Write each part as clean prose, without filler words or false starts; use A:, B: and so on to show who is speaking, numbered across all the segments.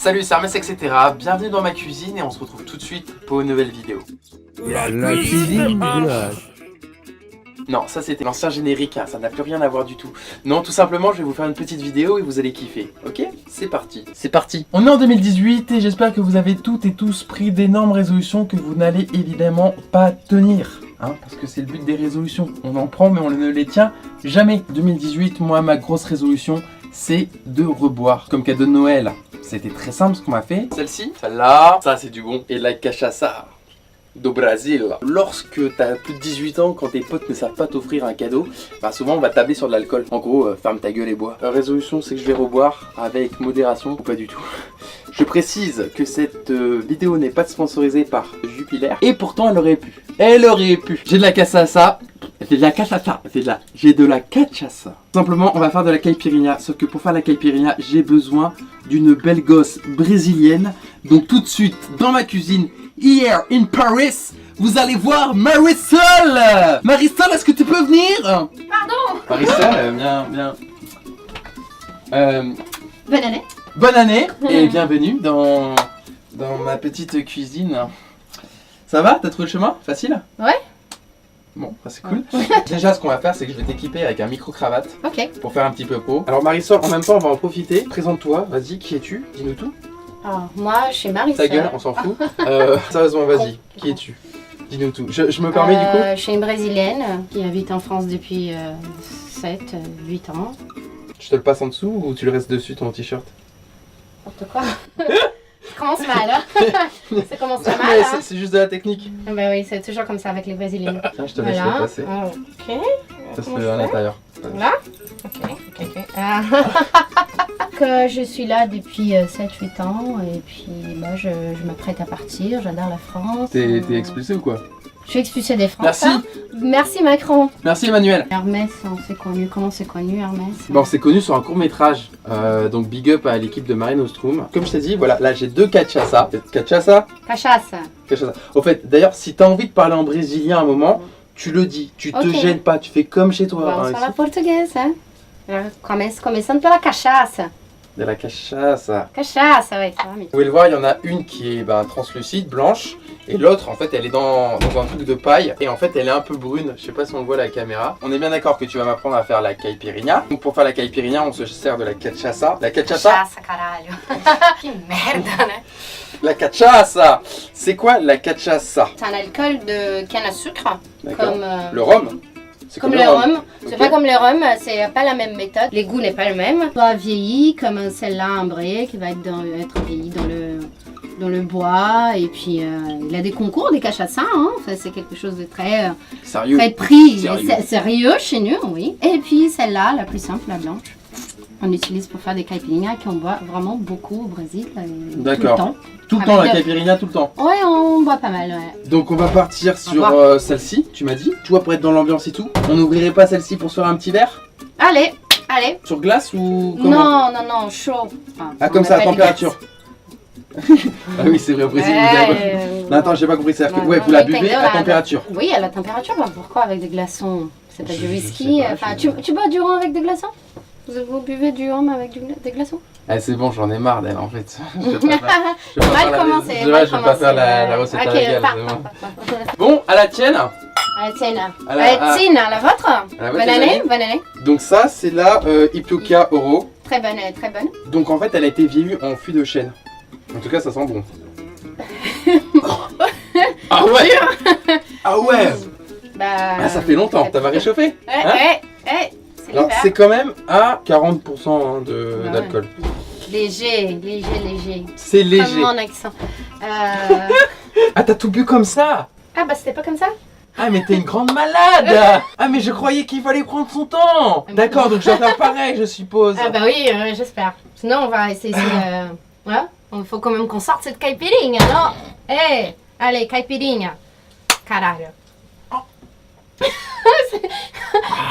A: Salut, c'est Hermès, etc. Bienvenue dans ma cuisine et on se retrouve tout de suite pour une nouvelle vidéo.
B: La cuisine du village.
A: Non, ça c'était l'ancien générique, hein, ça n'a plus rien à voir du tout. Non, tout simplement, je vais vous faire une petite vidéo et vous allez kiffer. Ok? C'est parti. C'est parti. On est en 2018 et j'espère que vous avez toutes et tous pris d'énormes résolutions que vous n'allez évidemment pas tenir. Hein, parce que c'est le but des résolutions. On en prend mais on ne les tient jamais. 2018, moi, ma grosse résolution, c'est de reboire. Comme cadeau de Noël. C'était très simple ce qu'on m'a fait. Celle-ci, celle-là, ça c'est du bon. Et la cachaça do Brasil. Lorsque t'as plus de 18 ans, quand tes potes ne savent pas t'offrir un cadeau, bah souvent on va tabler sur de l'alcool. En gros, ferme ta gueule et bois. La résolution, c'est que je vais reboire avec modération ou pas du tout. Je précise que cette vidéo n'est pas sponsorisée par Jupiler. Et pourtant, elle aurait pu. Elle aurait pu. J'ai de la cachaça. J'ai de la cachaça. Simplement, on va faire de la caipirinha. Sauf que pour faire la caipirinha, j'ai besoin d'une belle gosse brésilienne. Donc tout de suite, dans ma cuisine, here in Paris, vous allez voir Marisol. Marisol, est-ce que tu peux venir?
C: Pardon.
A: Marisol, viens.
C: Bonne année.
A: Bonne année et bienvenue dans ma petite cuisine. Ça va? T'as trouvé le chemin? Facile?
C: Ouais.
A: Bon, bah c'est cool. Déjà, ce qu'on va faire, c'est que je vais t'équiper avec un micro-cravate
C: Ok.
A: pour faire un petit peu pro. Alors Marisol, en même temps, on va en profiter. Présente-toi, vas-y, qui es-tu? Dis-nous tout.
C: Alors, moi, je suis Marisol.
A: Ta gueule, on s'en fout. Sérieusement, vas-y, qui es-tu? Dis-nous tout. Je me permets du coup.
C: Je suis une Brésilienne qui habite en France depuis 7-8 ans.
A: Je te le passe en dessous ou tu le restes dessus ton t-shirt?
C: N'importe quoi. Ça commence mal, hein. Ça commence pas mal,
A: Mais
C: hein.
A: c'est juste de la technique.
C: Ah bah oui, c'est toujours comme ça avec les Brésiliens.
A: Tiens, je te laisse le passer.
C: Ok.
A: Ça se
C: Comment
A: fait
C: je
A: à
C: fais?
A: l'intérieur.
C: Là. Ok. Ah. Que je suis là depuis 7-8 ans et puis moi je m'apprête à partir, j'adore la France.
A: T'es expulsé ou quoi?
C: Je suis expulsée des France.
A: Merci.
C: hein. Merci Macron.
A: Merci Emmanuel.
C: Hermès, on s'est connu. Comment c'est connu Hermès?
A: Bon, c'est connu sur un court métrage, donc big up à l'équipe de Mare Nostrum. Comme je t'ai dit, voilà, là j'ai deux cachaça. Cachaça.
C: Cachaça.
A: Au fait, d'ailleurs, si t'as envie de parler en brésilien à un moment, tu le dis, tu te
C: Ok.
A: gênes pas, tu fais comme chez toi.
C: Vamos
A: hein,
C: falar
A: ici.
C: português, hein? Começando pela cachaça.
A: De la cachaça.
C: Cachaça, ouais, ça va mieux.
A: Vous pouvez le voir, il y en a une qui est translucide, blanche, et l'autre, en fait, elle est dans un truc de paille, et en fait, elle est un peu brune. Je sais pas si on le voit à la caméra. On est bien d'accord que tu vas m'apprendre à faire la caipirinha. Donc, pour faire la caipirinha, on se sert de la cachaça. La cachaça.
C: Cachaça, caralho. Que merda, né?
A: La cachaça. C'est quoi la cachaça?
C: C'est un alcool de canne à sucre.
A: D'accord.
C: Comme,
A: Le rhum. C'est
C: comme le rhum. C'est
A: Ok.
C: pas comme le rhum, c'est pas la même méthode. Les goûts n'est pas le même. Pas vieilli comme celle-là, ambrée, qui va être vieilli dans le bois. Et puis, il a des concours, des cachaças. Hein. Enfin, c'est quelque chose de très,
A: Sérieux.
C: très pris,
A: Sérieux.
C: sérieux chez nous, oui. Et puis celle-là, la plus simple, la blanche. On l'utilise pour faire des caipirinhas qu'on boit vraiment beaucoup au Brésil.
A: D'accord.
C: Tout le temps.
A: Tout le temps, la
C: Avec
A: caipirinha, tout le temps.
C: Ouais, on boit pas mal, ouais.
A: Donc on va partir sur
C: revoir.
A: celle-ci, tu m'as dit. Tu vois, pour être dans l'ambiance et tout. On n'ouvrirait pas celle-ci pour se faire un petit verre?
C: Allez.
A: Sur glace ou comment?
C: Non, chaud. Enfin,
A: Ah,
C: on
A: comme ça, à
C: appelle
A: température. Ah oui, c'est vrai, au Brésil, vous avez... Non, attends, j'ai pas compris. C'est-à-dire que ouais, vous la buvez à température.
C: Oui, à la température. Bah, pourquoi avec des glaçons? C'est pas
A: Je
C: du
A: sais
C: whisky.
A: pas,
C: Enfin,
A: je-
C: tu bois du rhum avec des glaçons? Vous buvez du rhum avec des glaçons?
A: Ah, c'est bon, j'en ai marre d'elle en fait. Je vais pas faire- je vais pas
C: Mal
A: faire la-
C: commencé.
A: je vais pas faire la recette à la gueule, c'est bon. Bon, à la tienne.
C: Allez, tiens,
A: À la-
C: Allez, tiens, la vôtre.
A: à la
C: Bonne
A: vôtre,
C: année, bonne année.
A: Donc ça, c'est la Ipioca Oro.
C: Très bonne, très bonne.
A: Donc en fait, elle a été vieillie en fût de chêne. En tout cas, ça sent bon. Ah ouais. Ah ouais.
C: Bah,
A: Ah, ça fait longtemps. T'as réchauffé? Hein
C: c'est
A: Alors
C: l'hiver.
A: c'est quand même à 40% hein,
C: Ouais.
A: d'alcool.
C: Léger.
A: C'est
C: Comme
A: léger.
C: mon accent.
A: Ah, t'as tout bu comme ça?
C: Ah bah c'était pas comme ça?
A: Ah mais t'es une grande malade. Ah mais je croyais qu'il fallait prendre son temps. D'accord, donc je dois faire pareil je suppose.
C: Ah bah oui, j'espère. Sinon on va essayer ouais. Il faut quand même qu'on sorte cette caipirinha, non? Eh, allez, caipirinha. Caralho.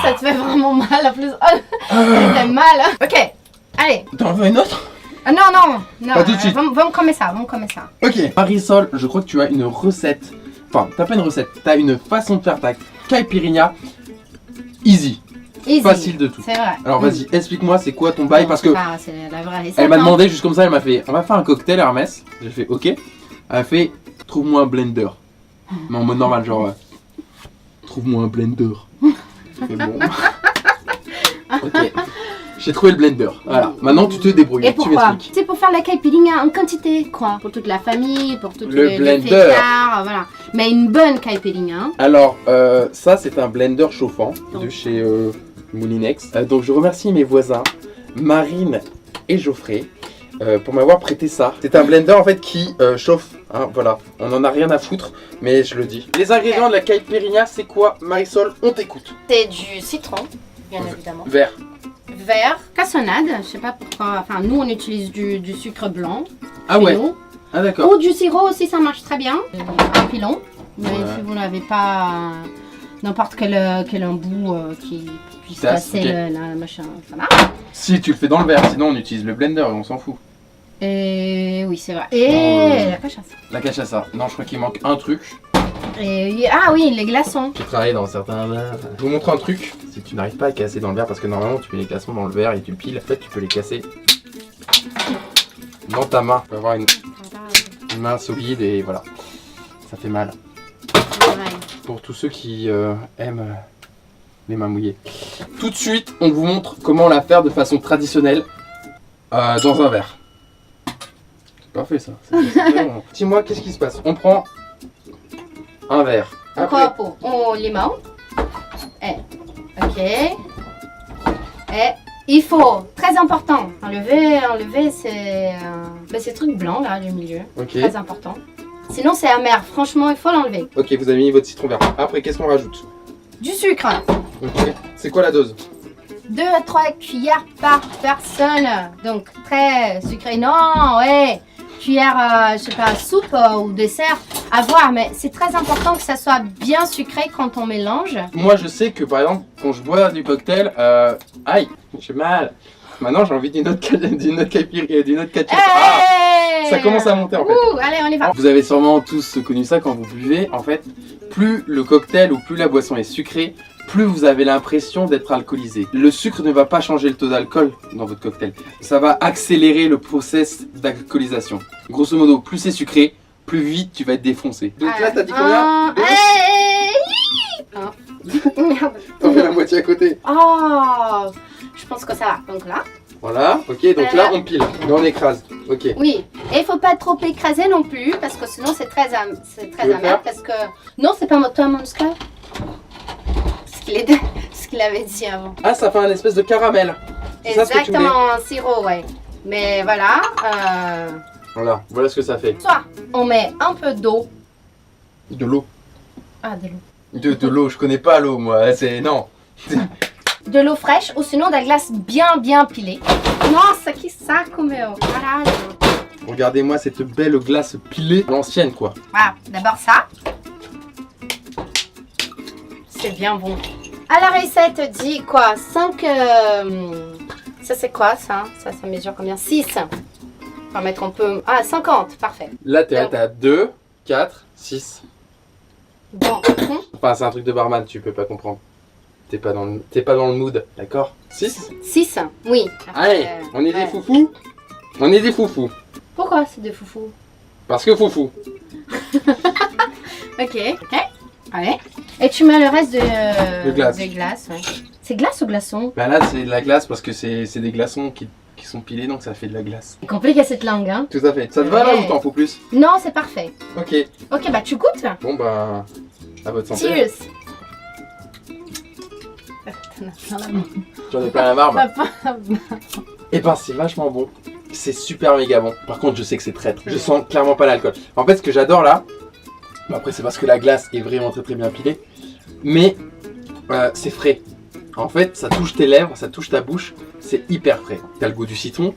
C: Ça te fait vraiment mal en plus. Oh, ça fait mal. Hein. Ok, allez.
A: T'en veux une autre?
C: Ah, non.
A: Pas tout de suite.
C: Vamos começar.
A: Ok. Marisol, je crois que tu as une recette. Enfin, t'as pas une recette, t'as une façon de faire ta caipirinha easy.
C: Easy.
A: facile de tout.
C: C'est vrai.
A: Alors vas-y, explique-moi c'est quoi ton bail
C: Non,
A: parce
C: c'est
A: que
C: pas- c'est la vraie recette,
A: elle m'a
C: hein.
A: demandé juste comme ça, elle m'a fait on va faire un cocktail Hermès. J'ai fait ok. Elle a fait trouve-moi un blender. Mais en mode normal genre trouve-moi un blender. Mais bon. Ok. J'ai trouvé le blender. Voilà. Maintenant tu te débrouilles.
C: Et
A: Tu
C: pourquoi?
A: m'expliques.
C: C'est pour faire la caipirinha en quantité, quoi. Pour toute la famille, pour toutes
A: Le
C: les
A: blender.
C: fêtards, voilà. Mais une bonne caipirinha. Hein.
A: Alors, ça c'est un blender chauffant de chez Moulinex. Donc je remercie mes voisins, Marine et Geoffrey, pour m'avoir prêté ça. C'est un blender en fait qui chauffe, hein, voilà. On en a rien à foutre, mais je le dis. Les ingrédients de la caipirinha, c'est quoi Marisol? On t'écoute.
C: C'est du citron, bien évidemment.
A: Vert.
C: Vert, cassonade, je sais pas pourquoi. Enfin, nous on utilise du sucre blanc.
A: Ah
C: chez
A: ouais.
C: nous.
A: Ah d'accord.
C: Ou du sirop aussi, ça marche très bien. Un pilon. Mais
A: Ouais.
C: si vous n'avez pas n'importe quel embout qui puisse
A: Ça,
C: passer
A: ok.
C: la machin, ça marche.
A: Si tu le fais dans le verre, sinon on utilise le blender et on s'en fout.
C: Et oui, c'est vrai. Et la cachasse.
A: La cachaça. Non, je crois qu'il manque un truc.
C: Ah oui, les glaçons.
A: J'ai travaillé dans certains verres. Je vais vous montrer un truc. Si tu n'arrives pas à casser dans le verre, parce que normalement tu mets les glaçons dans le verre et tu piles, en fait tu peux les casser dans ta main. Tu peux avoir une main solide et voilà. Ça fait mal. Pour tous ceux qui aiment les mains mouillées. Tout de suite, on vous montre comment la faire de façon traditionnelle dans un verre. C'est parfait ça. Dis-moi, qu'est-ce qui se passe? On prend un verre. Après,
C: Copo au limon. Ok. Et il faut, très important, enlever ces trucs blancs là du milieu.
A: ok.
C: Très important. Sinon c'est amer, franchement il faut l'enlever.
A: Ok, vous avez mis votre citron vert. Après, qu'est-ce qu'on rajoute?
C: Du sucre.
A: Ok. C'est quoi la dose?
C: 2 à 3 cuillères par personne. Donc très sucré. Non, ouais. Cuillère, je sais pas, soupe ou dessert, à voir. Mais c'est très important que ça soit bien sucré quand on mélange.
A: Moi, je sais que par exemple, quand je bois du cocktail, aïe, j'ai mal. Maintenant, j'ai envie d'une autre caipirinha, d'une autre cachaça. Ah, ça commence à monter en fait.
C: Ouh, allez, on y va.
A: Vous avez sûrement tous connu ça quand vous buvez. En fait, plus le cocktail ou plus la boisson est sucrée, plus vous avez l'impression d'être alcoolisé. Le sucre ne va pas changer le taux d'alcool dans votre cocktail. Ça va accélérer le process d'alcoolisation. Grosso modo, plus c'est sucré, plus vite tu vas être défoncé. Donc là, t'as dit combien?
C: Merde.
A: T'en fais la moitié à côté.
C: Oh, je pense que ça va. Donc là.
A: Voilà, ok, donc là on pile, là on écrase. Ok.
C: Oui, et il faut pas trop écraser non plus parce que sinon c'est très,
A: Tu veux
C: amer.
A: faire
C: Parce que non, c'est pas toi mon scar. Ce qu'il avait dit avant.
A: Ah, ça fait un espèce de caramel. C'est ça ce que tu mets?
C: Exactement, un sirop, ouais. Mais voilà.
A: Voilà ce que ça fait.
C: Soit on met un peu d'eau.
A: De l'eau.
C: Ah, de l'eau.
A: De l'eau, je connais pas l'eau moi, c'est... Non.
C: De l'eau fraîche ou sinon de la glace bien pilée. Nossa, que saco, meu. Caralho.
A: Regardez-moi cette belle glace pilée, l'ancienne quoi.
C: Voilà, d'abord ça. C'est bien bon. À la recette dit quoi? 5... Ça c'est quoi ça? Ça mesure combien? 6. On va mettre un peu... Ah, 50, parfait.
A: Là t'es à 2, 4, 6.
C: Bon.
A: Enfin c'est un truc de barman, tu peux pas comprendre. T'es pas dans le mood, d'accord? 6.
C: 6, oui.
A: Allez, on est des foufous. On est des foufous.
C: Pourquoi c'est de foufou?
A: Parce que foufou.
C: Ok. Allez. Et tu mets le reste
A: De glace.
C: De glace, ouais. C'est glace ou glaçon?
A: Bah là c'est de la glace parce que c'est des glaçons qui sont pilés donc ça fait de la glace.
C: C'est compliqué cette langue, hein?
A: Tout à fait. Ça te va là ou t'en faut plus?
C: Non, c'est parfait.
A: Ok.
C: Ok, bah tu goûtes?
A: Bon bah... À votre santé.
C: Cheers!
A: J'en ai plein la marbre. Et ben c'est vachement bon. C'est super méga bon. Par contre je sais que c'est traître. Je sens clairement pas l'alcool. En fait ce que j'adore là, après c'est parce que la glace est vraiment très bien pilée, mais c'est frais. En fait ça touche tes lèvres, ça touche ta bouche, c'est hyper frais. T'as le goût du citron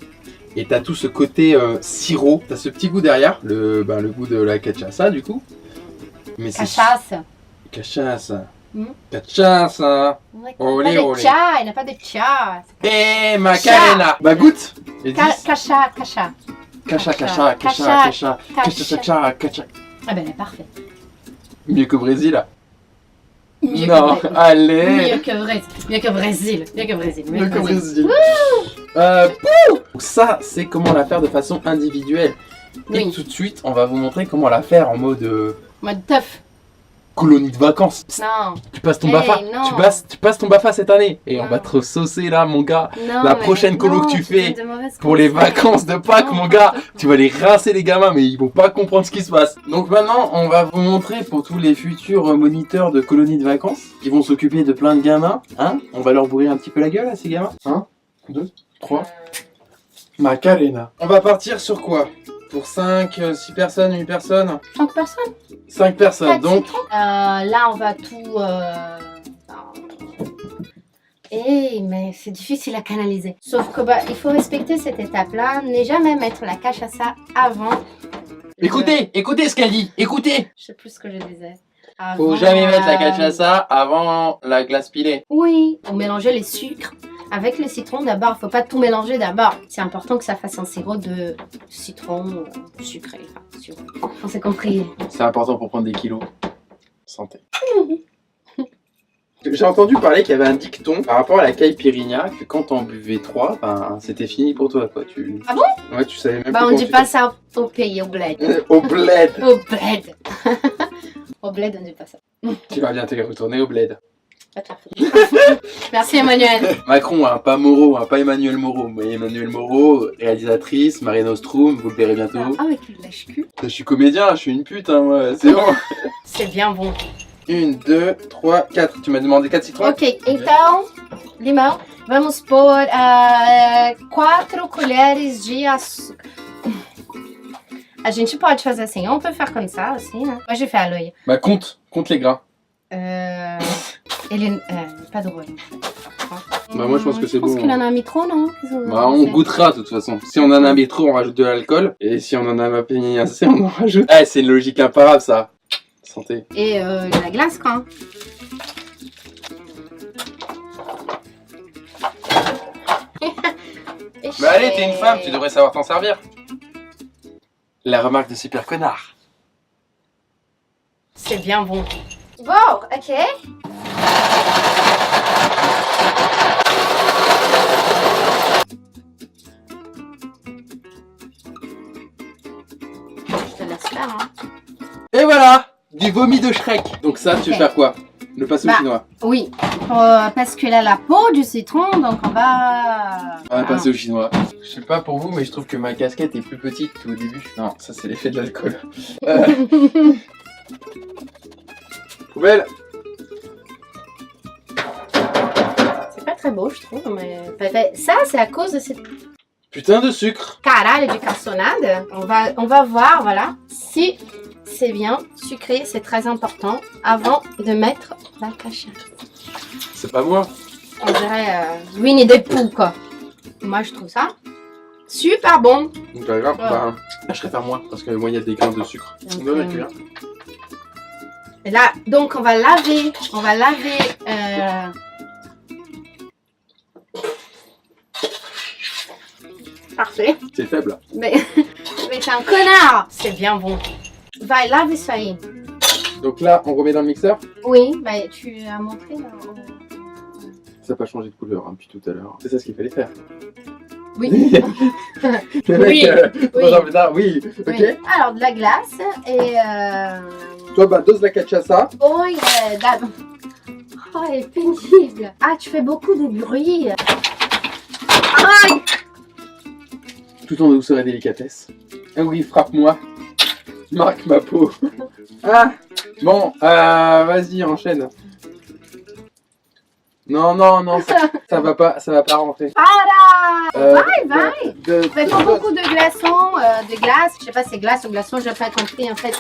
A: et t'as tout ce côté sirop. T'as ce petit goût derrière, le goût de la cachaça du coup. Mais c'est
C: Cachasse.
A: cachaça.
C: Hmm.
A: Cachaça.
C: Ouais,
A: Olé,
C: il
A: olé.
C: n'a pas de tcha.
A: Eh Macarena. Bah goûte. Et dis.
C: Cacha.
A: Cacha.
C: Ah ben, elle est parfaite.
A: Mieux qu'au Brésil là.
C: Mieux
A: Non,
C: que
A: allez.
C: Mieux que Brésil. Mieux que Brésil. Mieux que Brésil.
A: Mieux que Brésil. Donc ça, c'est comment la faire de façon individuelle. Et
C: Oui.
A: tout de suite, on va vous montrer comment la faire en mode
C: Mode tough.
A: colonie de vacances.
C: Non.
A: Tu passes ton
C: Hey,
A: BAFA,
C: non.
A: tu passes ton BAFA cette année. Et on
C: Non.
A: va te saucer là, mon gars.
C: Non,
A: La
C: mais
A: prochaine colo
C: non,
A: que tu fais
C: donnes de mauvaises
A: Pour les
C: conseils.
A: vacances de Pâques,
C: Non.
A: mon gars, tu vas les rincer les gamins, mais ils vont pas comprendre ce qui se passe. Donc maintenant, on va vous montrer pour tous les futurs moniteurs de colonies de vacances qui vont s'occuper de plein de gamins. Hein, on va leur bourrir un petit peu la gueule à ces gamins. 1, 2, 3. Macarena. On va partir sur quoi? Pour 5, 6 personnes, 8 personnes?
C: 5 personnes.
A: 5 personnes,
C: Quatre
A: donc...
C: Là, on va tout... mais c'est difficile à canaliser. Sauf que il faut respecter cette étape-là. Ne jamais mettre la cachaça avant.
A: Écoutez ce qu'elle dit, écoutez.
C: Je sais plus ce que je disais.
A: Faut
C: Avant,
A: jamais mettre la cachaça avant la glace pilée.
C: Oui, ou mélanger les sucres avec le citron d'abord. Faut pas tout mélanger d'abord. C'est important que ça fasse un sirop de citron sucré. Enfin, sûr. On s'est compris.
A: C'est important pour prendre des kilos. Santé. J'ai entendu parler qu'il y avait un dicton par rapport à la caipirinha que quand t'en buvais 3, ben, c'était fini pour toi quoi.
C: Ah bon?
A: Ouais, tu savais même
C: Bah
A: pas
C: on
A: comment
C: dit
A: tu
C: pas ça au pays, au bled.
A: Au bled.
C: Au bled. Au bled, on dit pas ça.
A: Tu vas bien te retourner au bled.
C: Va te faire foutre. Merci Emmanuel.
A: Macron, hein, pas Moreau, hein, pas Emmanuel Moreau. Mais Emmanuel Moreau, réalisatrice, Mare Nostrum, vous le verrez bientôt.
C: Ah, avec le lèche-cul.
A: Je suis comédien, je suis une pute, hein, moi, c'est bon.
C: C'est bien bon.
A: 1, 2, 3, 4. Tu m'as demandé 4 citrons?
C: Ok, então, limão. Vamos pôr 4 colheres de açúcar. A gente pode fazer assim, on peut faire comme ça aussi, né? Moi j'ai fait à l'œil.
A: Bah compte les grains.
C: Ele pas drôle.
A: Bah moi je pense que c'est
C: Je pense
A: bon.
C: qu'il en a mis trop, non?
A: Bah on goûtera de toute façon. Si on en a mis trop, on rajoute de l'alcool. Et si on en a pas mis assez, on en rajoute. Eh, c'est une logique imparable ça. Santé.
C: Et la glace quand?
A: Mais allez, t'es une femme, tu devrais savoir t'en servir. La remarque de super connard.
C: C'est bien bon. Bon, ok. Je te laisse faire, hein.
A: Et voilà, du vomi de Shrek. Donc ça, tu veux
C: Ok.
A: faire quoi? Le passo
C: Bah.
A: chinois.
C: Oui, parce qu'il a la peau du citron, donc on va...
A: Ah, passo chinois. Je sais pas pour vous, mais je trouve que ma casquette est plus petite qu'au début. Non, ça c'est l'effet de l'alcool. Poubelle.
C: C'est pas très beau, je trouve, mais... Ça, c'est à cause de cette
A: Putain de sucre.
C: caralho de cassonade. On va voir, voilà, si c'est bien sucré, c'est très important, avant de mettre la cachaça.
A: C'est pas moi.
C: On dirait Winnie the Pooh, quoi. Moi, je trouve ça super bon.
A: Donc pas grave,
C: Ouais.
A: bah, je préfère moins, parce que moi il y a des grains de sucre.
C: Donc,
A: Donne la cuillère.
C: Et là, donc, on va laver. Parfait.
A: C'est faible.
C: Mais t'es un connard. C'est bien bon. Va laver ça.
A: Donc là, on remet dans le mixeur.
C: Oui, bah, tu as montré. Là.
A: Ça n'a pas changé de couleur hein, depuis tout à l'heure. C'est ça ce qu'il fallait faire.
C: Oui.
A: Le
C: Oui,
A: mec,
C: oui.
A: 3 ans plus tard, oui. Ok.
C: Oui. Alors, de la glace et...
A: Toi, bah, dose la cachaça.
C: Oh, elle est pénible. Ah, tu fais beaucoup de bruit. Aïe.
A: Tout en douceur et délicatesse. Ah oui, frappe-moi. Marque ma peau. Ah. Bon, vas-y, enchaîne. Non, ça va pas rentrer.
C: Voilà. Vai.
A: De-
C: Fait pas beaucoup de glaçons, de glace. Je sais pas si c'est glace ou glaçon, j'ai pas compris en fait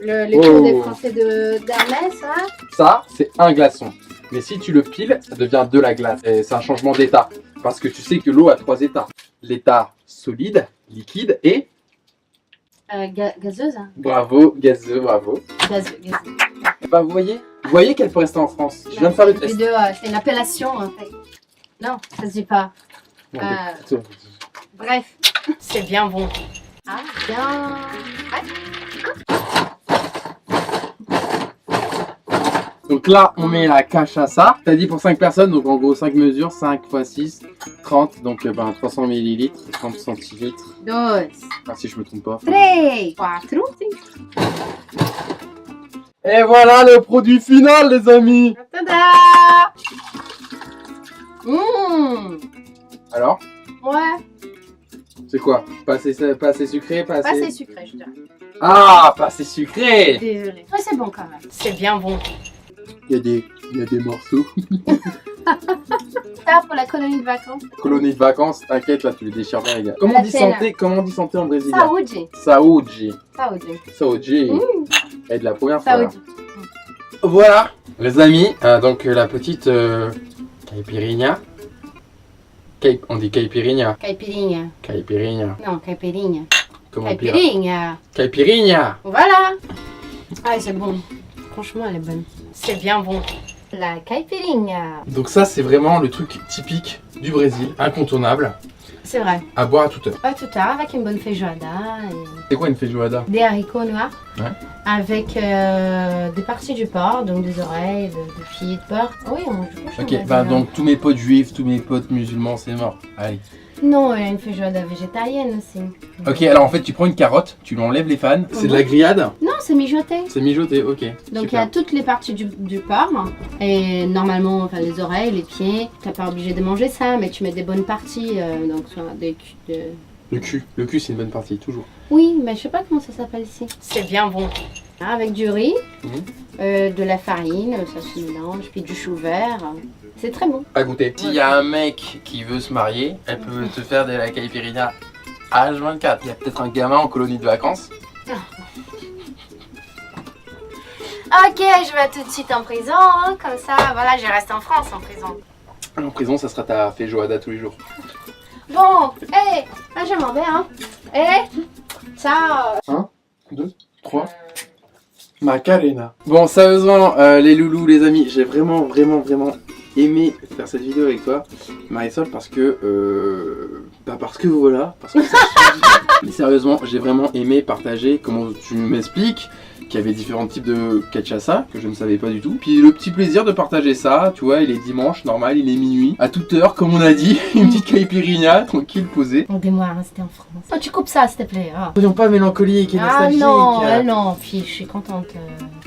C: les cours des Français d'Hermès. Hein.
A: Ça, c'est un glaçon. Mais si tu le piles, ça devient de la glace. Et c'est un changement d'état. Parce que tu sais que l'eau a 3 états. L'état solide, liquide et...
C: Gazeuse. Hein.
A: Bravo, gazeux, bravo.
C: Gazeuse.
A: Bah, vous voyez qu'elle peut rester en France. Je viens de faire le test.
C: C'est une appellation en fait. Non, ça se dit pas.
A: Bon, bah, écoute,
C: Bref, c'est bien bon. Ah, bien. Ouais.
A: Donc là, on met la cachaça. T'as dit pour 5 personnes, donc en gros 5 mesures, 5 x 6, 30. Donc 300 ml, 30 centilitres.
C: 2,
A: Ah, si je me trompe pas.
C: 3, 4, 5.
A: Et voilà le produit final, les amis.
C: Tada!
A: Alors,
C: Ouais,
A: c'est quoi? Pas assez sucré, pas
C: pas
A: assez...
C: assez sucré, je dirais.
A: Ah, pas assez sucré.
C: Désolée. Ouais, c'est bon quand même. C'est bien bon.
A: Il y a des morceaux.
C: Ça pour la colonie de vacances.
A: Colonie de vacances, t'inquiète, là tu les déchires bien, les gars.
C: La cena.
A: Comment on dit santé en brésilien?
C: Saúde.
A: Saúde.
C: Saúde.
A: Saúde. Et de la première fois.
C: Saúde.
A: Là. Voilà, les amis. Donc la petite caipirinha. On dit caipirinha.
C: Caipirinha.
A: Caipirinha.
C: Non, caipirinha.
A: Comment pire?
C: Caipirinha.
A: Caipirinha.
C: Voilà. Ah, c'est bon. Franchement, elle est bonne. C'est bien bon. La caipirinha.
A: Donc ça, c'est vraiment le truc typique du Brésil, incontournable,
C: C'est vrai.
A: à boire à toute heure.
C: Pas tout tard, avec une bonne feijoada et
A: C'est quoi une feijoada?
C: des haricots noirs.
A: Ouais.
C: Avec des parties du porc, donc des oreilles, de filets de porc. Oui, on mange beaucoup.
A: Ok, bah donc tous mes potes juifs, tous mes potes musulmans, c'est mort. Allez.
C: Non, il y a une feijoada végétarienne aussi.
A: Ok, alors en fait, tu prends une carotte, tu lui enlèves les fans. C'est de la grillade?
C: Non, c'est mijoté.
A: C'est mijoté, ok.
C: Donc il y
A: super.
C: a toutes les parties du porc et normalement enfin les oreilles, les pieds. T'es pas obligé de manger ça, mais tu mets des bonnes parties donc soit des
A: Le cul, c'est une bonne partie, toujours.
C: Oui, mais je sais pas comment ça s'appelle ici. C'est bien bon. Avec du riz, de la farine, ça se mélange, puis du chou vert. C'est très bon.
A: À goûter. S'il y a un mec qui veut se marier, elle peut te faire de la caipirinha H24. Il y a peut-être un gamin en colonie de vacances.
C: Ok, je vais tout de suite en prison, hein, comme ça, voilà, je reste en France en prison.
A: En prison, ça sera ta feijoada tous les jours.
C: Bon, hé, là je m'en vais, hein. Ciao.
A: 1, 2, 3. Macarena. Bon, sérieusement, les loulous, les amis, j'ai vraiment aimé faire cette vidéo avec toi, Marisol, parce que voilà, parce que ça change. Mais sérieusement, j'ai vraiment aimé partager comment tu m'expliques qu'il y avait différents types de cachaça que je ne savais pas du tout. Puis le petit plaisir de partager ça, tu vois, il est dimanche, normal, il est minuit, à toute heure, comme on a dit, une petite caipirinha, tranquille, posée.
C: Aidez-moi à rester en France. Oh, tu coupes ça, s'il te plaît. Ah.
A: Soyons pas mélancoliques et nostalgiques.
C: Non, fille, je suis contente.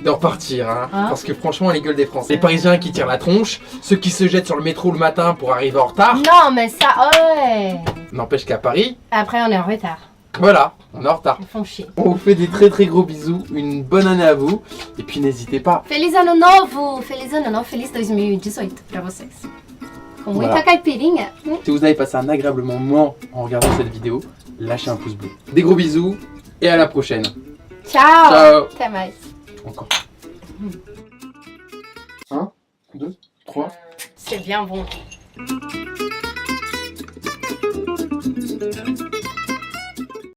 A: De repartir, hein.
C: Hein?
A: Parce que franchement, les gueules des Français. Les Parisiens qui tirent la tronche, ceux qui se jettent sur le métro le matin pour arriver en retard.
C: Non, mais ça, ouais.
A: N'empêche qu'à Paris,
C: Après, on est en retard.
A: voilà, on est en retard.
C: Ils font chier.
A: On vous fait des très gros bisous, une bonne année à vous, et puis n'hésitez pas.
C: Feliz ano novo! Feliz ano novo, feliz 2018 pra vocês. Com muita
A: Voilà.
C: caipirinha.
A: Si vous avez passé un agréable moment en regardant cette vidéo, lâchez un pouce bleu. Des gros bisous, et à la prochaine.
C: Ciao!
A: Ciao.
C: Até mais.
A: Encore. 1, 2, 3.
C: C'est bien bon.